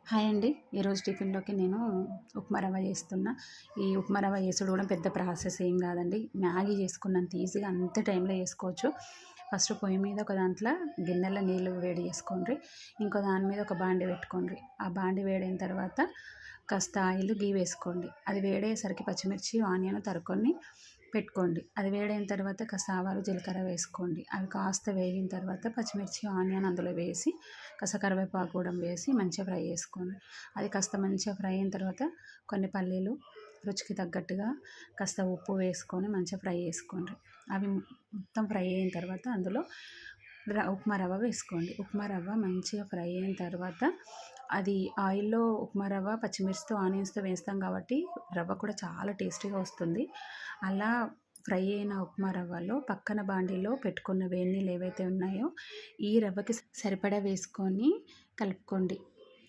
Hi అండి. ఈరోజు టిఫిన్‌లోకి నేను ఉప్మా రవ్వ చేస్తున్నా. ఈ ఉప్మా రవ్వ చేసుడు కూడా పెద్ద ప్రాసెస్ ఏం కాదండి. మ్యాగీ చేసుకున్నంత ఈజీగా అంతే టైంలో చేసుకోవచ్చు. ఫస్ట్ పొయ్యి మీద ఒక దాంట్లో గిన్నెలో నీళ్ళు వేడి చేసుకోండి. ఇంకో దాని మీద ఒక బాండీ పెట్టుకోండి. ఆ బాండీ వేడైన తర్వాత కాస్త ఆయిల్, గీ వేసుకోండి. అది వేడయ్యేసరికి పచ్చిమిర్చి, ఆనియన్ తరుక్కొని పెట్టుకోండి. అది వేడైన తర్వాత కాస్త ఆవాలు, జీలకర్ర వేసుకోండి. అవి కాస్త వేగిన తర్వాత పచ్చిమిర్చి, ఆనియన్ అందులో వేసి కాస్త కరివేపాకు కూడా వేసి మంచిగా ఫ్రై చేసుకోండి. అది కాస్త మంచిగా ఫ్రై అయిన తర్వాత కొన్ని పల్లీలు, రుచికి తగ్గట్టుగా కాస్త ఉప్పు వేసుకొని మంచిగా ఫ్రై చేసుకోండి. అవి మొత్తం ఫ్రై అయిన తర్వాత అందులో ఉప్మా రవ్వ వేసుకోండి. ఉప్మా రవ్వ మంచిగా ఫ్రై అయిన తర్వాత అది ఆయిల్లో ఉప్మా రవ్వ పచ్చిమిర్చితో, ఆనియన్స్‌తో వేస్తాం కాబట్టి రవ్వ కూడా చాలా టేస్టీగా వస్తుంది. అలా ఫ్రై అయిన ఉప్మా రవ్వలో పక్కన బాండీలో పెట్టుకున్న వేడి నీళ్ళు ఏవైతే ఉన్నాయో ఈ రవ్వకి సరిపడా వేసుకొని కలుపుకోండి.